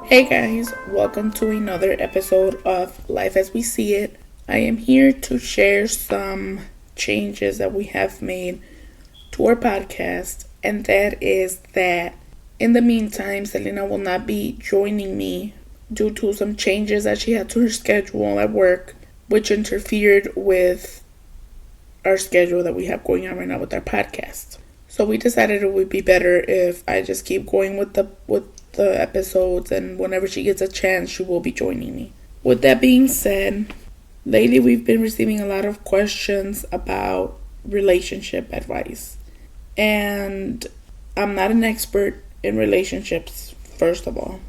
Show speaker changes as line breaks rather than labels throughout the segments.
Hey guys, welcome to another episode of Life as We See It. I am here to share some changes that we have made to our podcast, and that is that in the meantime, Selena will not be joining me due to some changes that she had to her schedule at work, which interfered with our schedule that we have going on right now with our podcast. So we decided it would be better if I just keep going with the episodes, and whenever she gets a chance, she will be joining me. With that being said, lately we've been receiving a lot of questions about relationship advice. And I'm not an expert in relationships, first of all.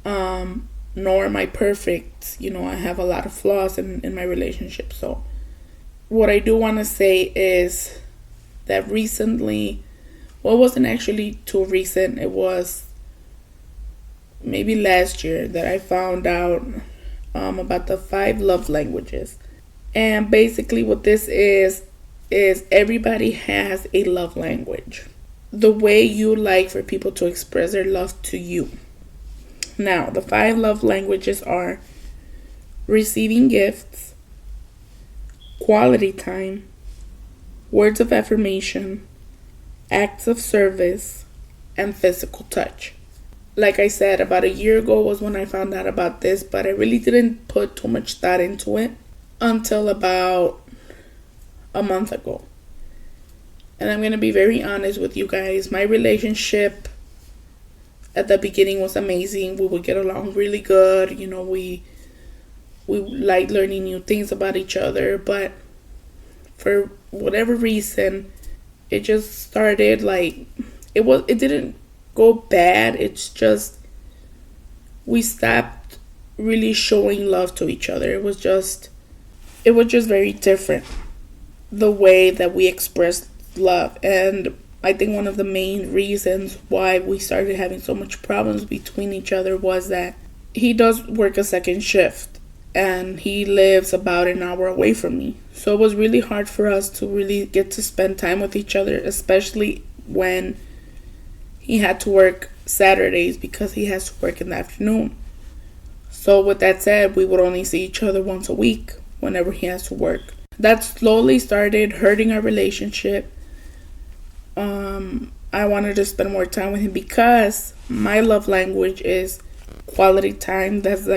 Nor am I perfect. I have a lot of flaws in my relationship. So what I do want to say is that recently, well, it wasn't actually too recent. It was maybe last year that I found out about the 5 love languages. And basically what this is everybody has a love language. The way you like for people to express their love to you. Now, the 5 love languages are receiving gifts, quality time, words of affirmation, acts of service, and physical touch. Like I said, about a year ago was when I found out about this, but I really didn't put too much thought into it until about a month ago. And I'm going to be very honest with you guys. My relationship at the beginning was amazing. We would get along really good. We liked learning new things about each other, but for whatever reason, it just started it didn't go bad. It's just we stopped really showing love to each other. It was just very different, the way that we expressed love. And I think one of the main reasons why we started having so much problems between each other was that he does work a second shift and he lives about an hour away from me. So it was really hard for us to really get to spend time with each other, especially when he had to work Saturdays because he has to work in the afternoon. So with that said, we would only see each other once a week whenever he has to work. That slowly started hurting our relationship. I wanted to spend more time with him because my love language is quality time. That's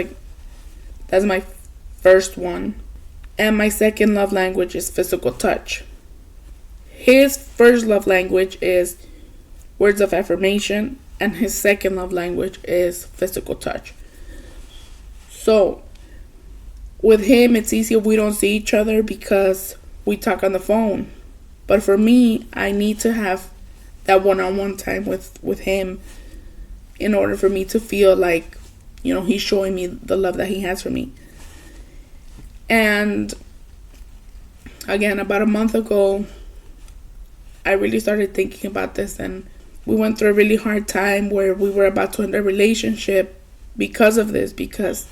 my first one. And my second love language is physical touch. His first love language is words of affirmation, and his second love language is physical touch. So with him, it's easier we don't see each other because we talk on the phone. But for me, I need to have that one-on-one time with him in order for me to feel like, he's showing me the love that he has for me. And again, about a month ago, I really started thinking about this, and we went through a really hard time where we were about to end a relationship because of this, because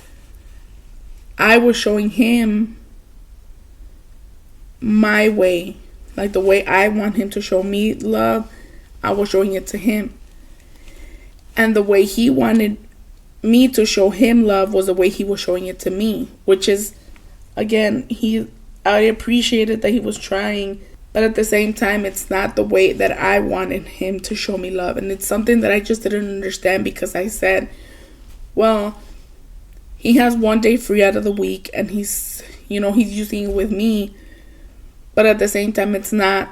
I was showing him my way, like the way I want him to show me love. I was showing it to him. And the way he wanted me to show him love was the way he was showing it to me, which is, again, I appreciated that he was trying, but at the same time, it's not the way that I wanted him to show me love. And it's something that I just didn't understand, because I said, well, he has one day free out of the week and he's using it with me, but at the same time, it's not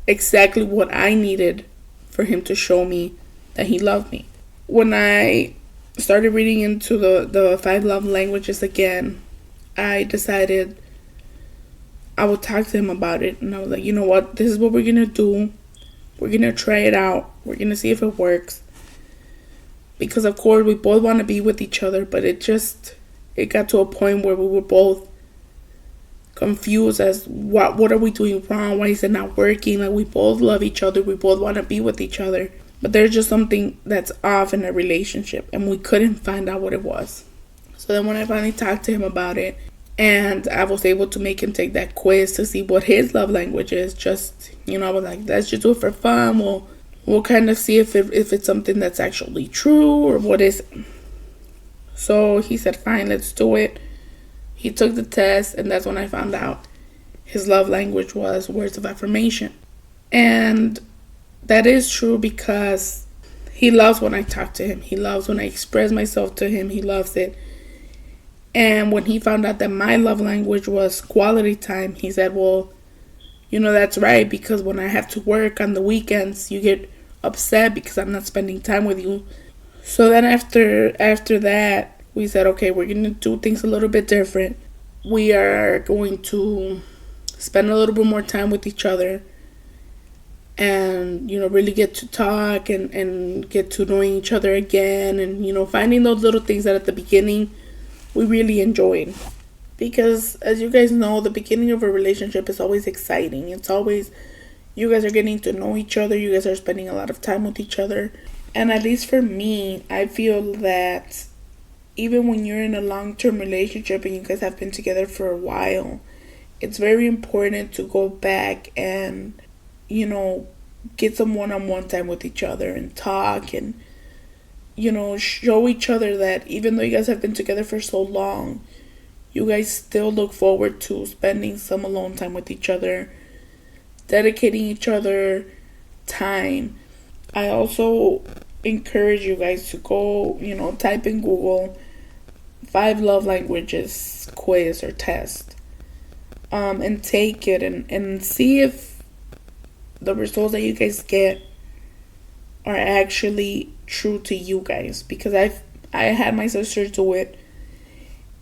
exactly what I needed for him to show me that he loved me. When I started reading into the 5 love languages again, I decided I would talk to him about it. And I was like, you know what? This is what we're going to do. We're going to try it out. We're going to see if it works. Because, of course, we both want to be with each other. But it got to a point where we were both confused as what are we doing wrong? Why is it not working? Like, we both love each other. We both want to be with each other. But there's just something that's off in a relationship. And we couldn't find out what it was. So then when I finally talked to him about it, and I was able to make him take that quiz to see what his love language is, I was like, let's just do it for fun. We'll kind of see if it's something that's actually true or what is it. So he said, fine, let's do it. He took the test, and that's when I found out his love language was words of affirmation. And that is true because he loves when I talk to him. He loves when I express myself to him. He loves it. And when he found out that my love language was quality time, he said, well, that's right, because when I have to work on the weekends, you get upset because I'm not spending time with you. So then after that, we said, okay, we're going to do things a little bit different. We are going to spend a little bit more time with each other and, really get to talk and get to knowing each other again and, finding those little things that at the beginning we really enjoyed. Because as you guys know, the beginning of a relationship is always exciting. It's always, you guys are getting to know each other. You guys are spending a lot of time with each other. And at least for me, I feel that even when you're in a long-term relationship and you guys have been together for a while, it's very important to go back and, get some one-on-one time with each other and talk and, show each other that even though you guys have been together for so long, you guys still look forward to spending some alone time with each other, dedicating each other time. I also encourage you guys to go, type in Google 5 love languages quiz or test, and take it and see if the results that you guys get are actually true to you guys. Because I had my sister do it,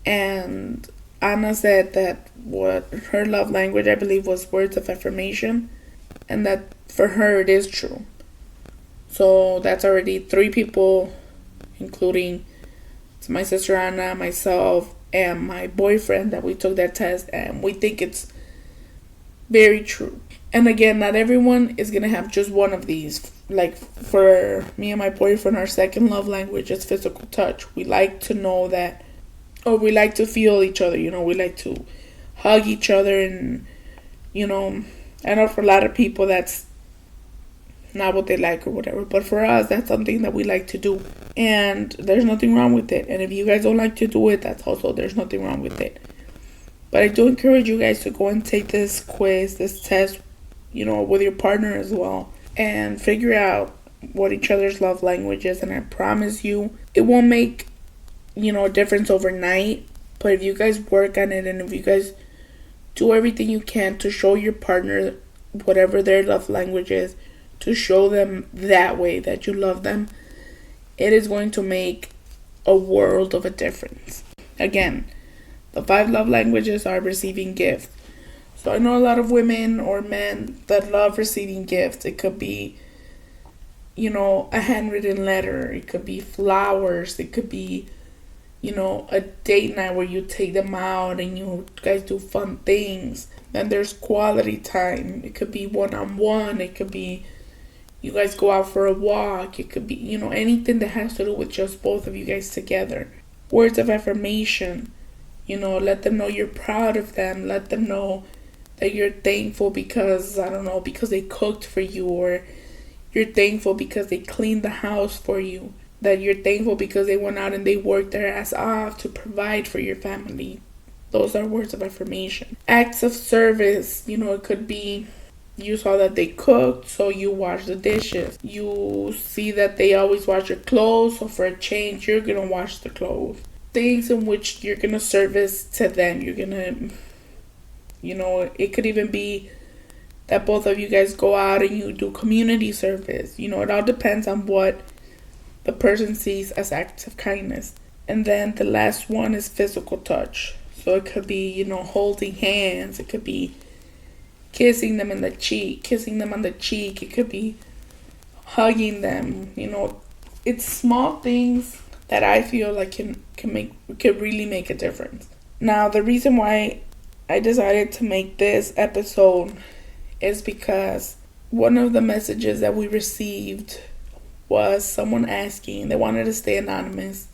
and Anna said that what her love language, I believe, was words of affirmation, and that for her it is true. So that's already 3 people, including my sister Anna, myself, and my boyfriend, that we took that test, and we think it's very true. And again, not everyone is going to have just one of these. Like for me and my boyfriend, our second love language is physical touch. We like to know that, or we like to feel each other, we like to hug each other. And, I know for a lot of people that's not what they like or whatever, but for us, that's something that we like to do, and there's nothing wrong with it. And if you guys don't like to do it, that's also, there's nothing wrong with it. But I do encourage you guys to go and take this quiz, this test, with your partner as well, and figure out what each other's love language is. And I promise you, it won't make, a difference overnight, but if you guys work on it and if you guys do everything you can to show your partner whatever their love language is, to show them that way that you love them, it is going to make a world of a difference. Again, the 5 love languages are receiving gifts. So I know a lot of women or men that love receiving gifts. It could be, a handwritten letter. It could be flowers. It could be, a date night where you take them out and you guys do fun things. Then there's quality time. It could be one-on-one. It could be you guys go out for a walk. It could be, anything that has to do with just both of you guys together. Words of affirmation. Let them know you're proud of them. Let them know that you're thankful because, because they cooked for you, or you're thankful because they cleaned the house for you. That you're thankful because they went out and they worked their ass off to provide for your family. Those are words of affirmation. Acts of service. It could be you saw that they cooked, so you wash the dishes. You see that they always wash your clothes, so for a change, you're going to wash the clothes. Things in which you're going to service to them. You're going to, it could even be that both of you guys go out and you do community service. It all depends on what the person sees as acts of kindness. And then the last one is physical touch. So it could be, holding hands. It could be kissing them on the cheek. It could be hugging them. It's small things that I feel like can really make a difference. Now, the reason why I decided to make this episode is because one of the messages that we received was someone asking, they wanted to stay anonymous,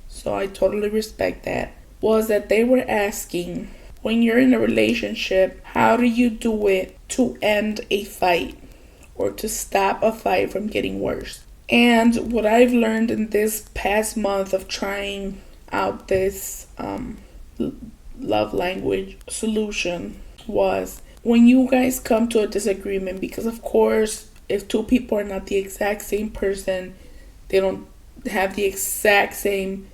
so I totally respect that, was that they were asking, when you're in a relationship, how do you do it to end a fight or to stop a fight from getting worse? And what I've learned in this past month of trying out this love language solution was when you guys come to a disagreement, because of course, if two people are not the exact same person, they don't have the exact same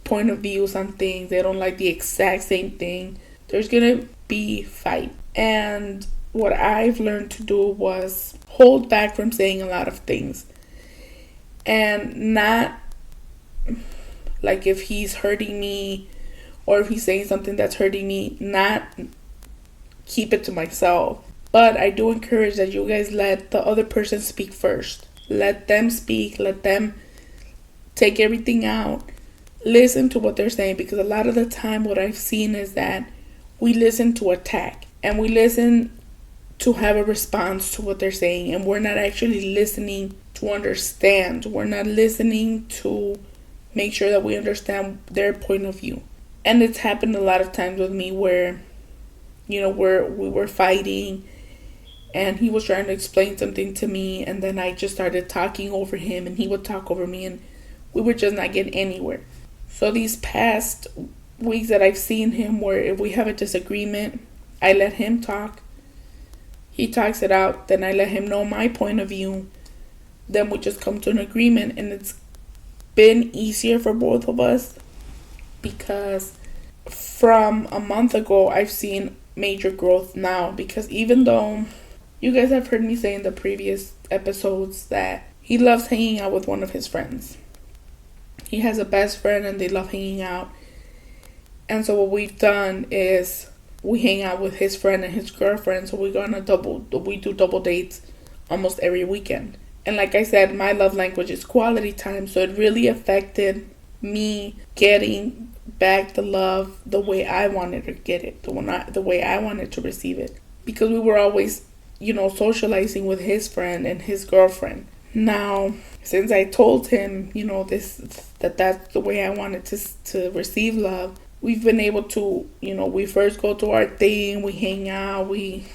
point of views on things, they don't like the exact same thing, there's gonna be fight. And what I've learned to do was hold back from saying a lot of things, and not, like, if he's hurting me or if he's saying something that's hurting me, not keep it to myself. But I do encourage that you guys let the other person speak first. Let them speak, let them take everything out. Listen to what they're saying, because a lot of the time what I've seen is that we listen to attack and we listen to have a response to what they're saying, and we're not actually listening to understand. We're not listening to make sure that we understand their point of view. And it's happened a lot of times with me where, we were fighting and he was trying to explain something to me, and then I just started talking over him and he would talk over me, and we were just not getting anywhere. So these past weeks that I've seen him, where if we have a disagreement, I let him talk. He talks it out, then I let him know my point of view. Then we just come to an agreement, and it's been easier for both of us, because from a month ago I've seen major growth now. Because even though you guys have heard me say in the previous episodes that he loves hanging out with one of his friends, he has a best friend and they love hanging out. And so what we've done is we hang out with his friend and his girlfriend. So we do double dates almost every weekend. And like I said, my love language is quality time. So it really affected me getting back the love the way I wanted to get it, the way I wanted to receive it. Because we were always, socializing with his friend and his girlfriend. Now, since I told him, that's the way I wanted to receive love, we've been able to, we first go to our thing, we hang out, we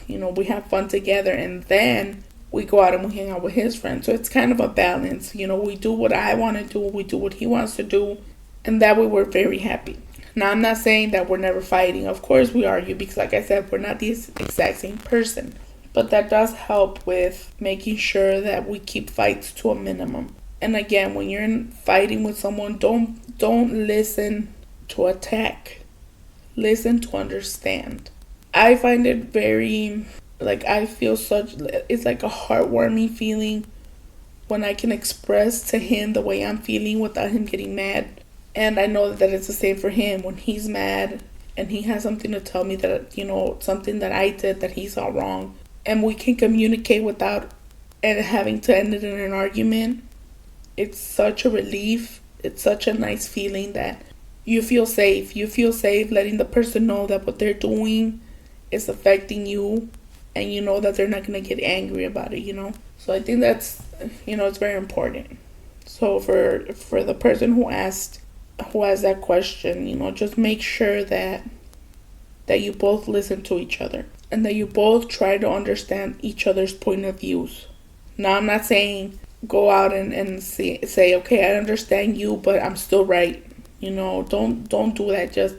have fun together, and then we go out and we hang out with his friends. So it's kind of a balance. We do what I want to do, we do what he wants to do, and that way we're very happy. Now, I'm not saying that we're never fighting. Of course we argue, because like I said, we're not the exact same person. But that does help with making sure that we keep fights to a minimum. And again, when you're fighting with someone, don't listen to attack. Listen to understand. I find it very, I feel it's like a heartwarming feeling when I can express to him the way I'm feeling without him getting mad. And I know that it's the same for him when he's mad and he has something to tell me that, something that I did that he saw wrong. And we can communicate without having to end it in an argument. It's such a relief. It's such a nice feeling that you feel safe. You feel safe letting the person know that what they're doing is affecting you, and you know that they're not going to get angry about it, So I think that's, it's very important. So for the person who asked that question, just make sure that you both listen to each other and that you both try to understand each other's point of views. Now, I'm not saying go out and say, okay, I understand you, but I'm still right. Don't do that. Just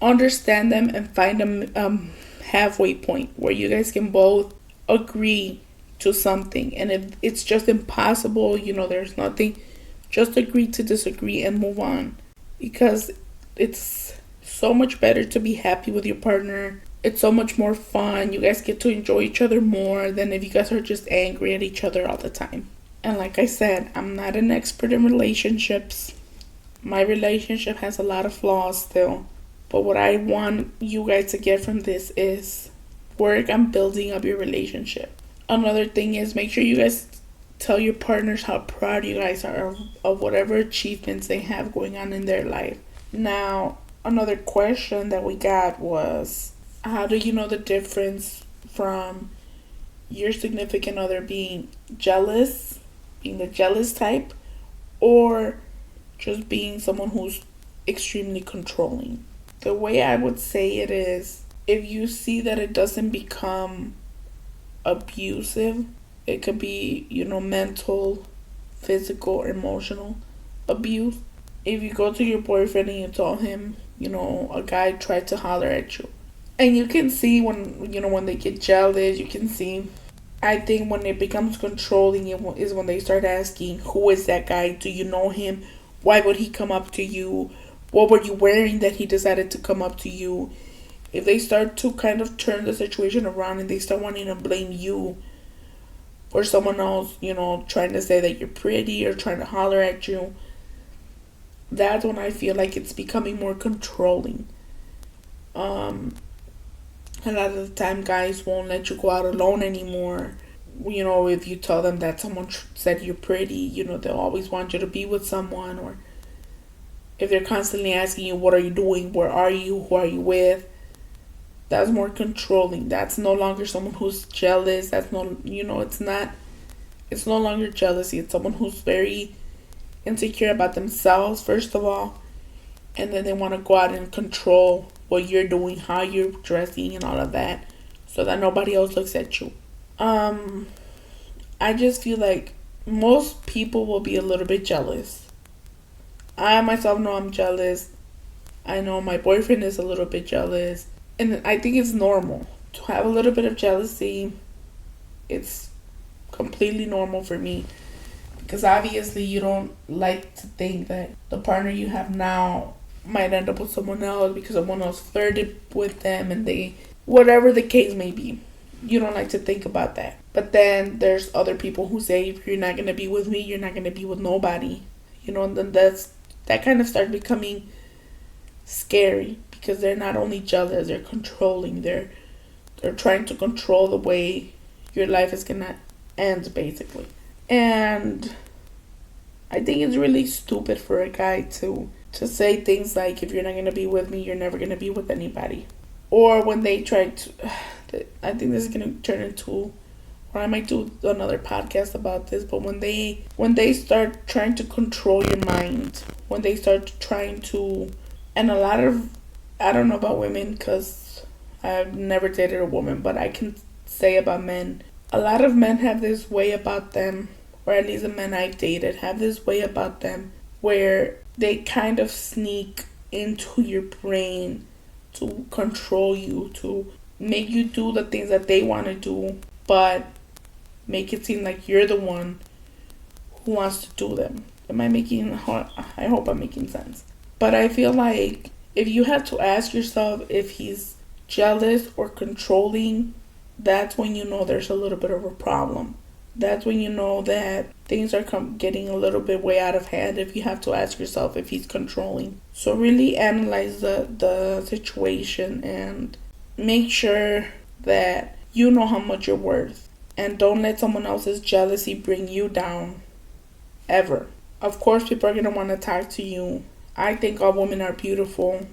understand them and find a halfway point where you guys can both agree to something. And if it's just impossible, there's nothing, just agree to disagree and move on. Because it's so much better to be happy with your partner. It's so much more fun. You guys get to enjoy each other more than if you guys are just angry at each other all the time. And like I said, I'm not an expert in relationships. My relationship has a lot of flaws still. But what I want you guys to get from this is work on building up your relationship. Another thing is, make sure you guys tell your partners how proud you guys are of whatever achievements they have going on in their life. Now, another question that we got was, how do you know the difference from your significant other being the jealous type, or just being someone who's extremely controlling? The way I would say it is, if you see that it doesn't become abusive, it could be, mental, physical, or emotional abuse, if you go to your boyfriend and you tell him, a guy tried to holler at you, and you can see when they get jealous, you can see. I think when it becomes controlling is when they start asking, who is that guy? Do you know him? Why would he come up to you? What were you wearing that he decided to come up to you? If they start to kind of turn the situation around and they start wanting to blame you for someone else, trying to say that you're pretty or trying to holler at you, that's when I feel like it's becoming more controlling. A lot of the time, guys won't let you go out alone anymore. If you tell them that someone said you're pretty, they'll always want you to be with someone. Or if they're constantly asking you, what are you doing? Where are you? Who are you with? That's more controlling. That's no longer someone who's jealous. That's it's no longer jealousy. It's someone who's very insecure about themselves, first of all. And then they want to go out and control what you're doing, how you're dressing, and all of that, so that nobody else looks at you. I just feel like most people will be a little bit jealous. I myself know I'm jealous. I know my boyfriend is a little bit jealous. And I think it's normal to have a little bit of jealousy. It's completely normal for me. Because obviously you don't like to think that the partner you have now might end up with someone else because someone else flirted with them and they, whatever the case may be. You don't like to think about that. But then there's other people who say, if you're not going to be with me, you're not going to be with nobody. And then that kind of starts becoming scary because they're not only jealous, they're controlling. They're trying to control the way your life is going to end, basically. And I think it's really stupid for a guy to say things like, if you're not going to be with me, you're never going to be with anybody. Or when they try to, I think this is going to turn into, or I might do another podcast about this, but when they start trying to control your mind, when they start trying to, and a lot of, I don't know about women because I've never dated a woman, but I can say about men, a lot of men have this way about them, or at least the men I've dated have this way about them, where they kind of sneak into your brain to control you, to make you do the things that they want to do, but make it seem like you're the one who wants to do them. I hope I'm making sense. But I feel like if you have to ask yourself if he's jealous or controlling, that's when you know there's a little bit of a problem. That's when you know that things are getting a little bit way out of hand, if you have to ask yourself if he's controlling. So really analyze the situation and make sure that you know how much you're worth. And don't let someone else's jealousy bring you down. Ever. Of course, people are going to want to talk to you. I think all women are beautiful.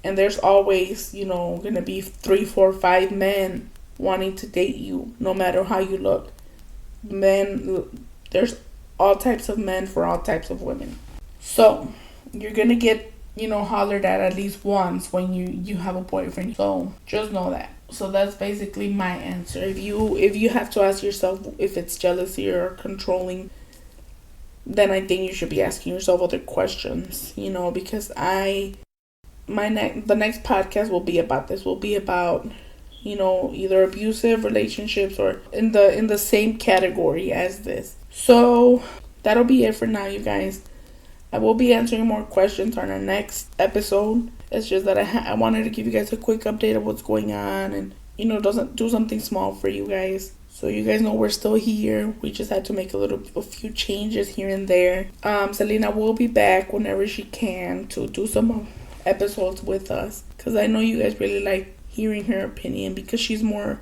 And there's always, going to be 3, 4, 5 men wanting to date you, no matter how you look. Men, there's all types of men for all types of women. So, you're going to get, hollered at least once when you have a boyfriend. So, just know that. So, that's basically my answer. If you have to ask yourself if it's jealousy or controlling, then I think you should be asking yourself other questions, because the next podcast will be about this. Will be about, either abusive relationships or in the same category as this. So that'll be it for now, you guys. I will be answering more questions on our next episode. It's just that I wanted to give you guys a quick update of what's going on and, doesn't do something small for you guys. So you guys know we're still here. We just had to make a few changes here and there. Selena will be back whenever she can to do some episodes with us, because I know you guys really like hearing her opinion, because she's more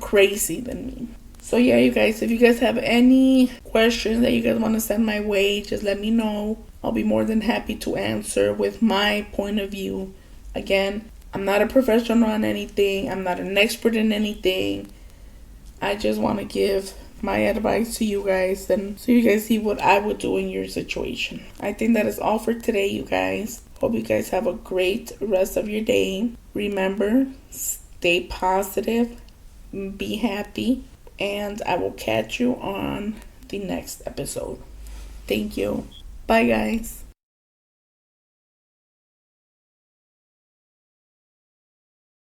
crazy than me. So yeah, you guys, if you guys have any questions that you guys want to send my way, just let me know. I'll be more than happy to answer with my point of view. Again, I'm not a professional on anything. I'm not an expert in anything. I just want to give my advice to you guys, and so you guys see what I would do in your situation. I think that is all for today, you guys. Hope you guys have a great rest of your day. Remember, stay positive, be happy, and I will catch you on the next episode. Thank you. Bye, guys.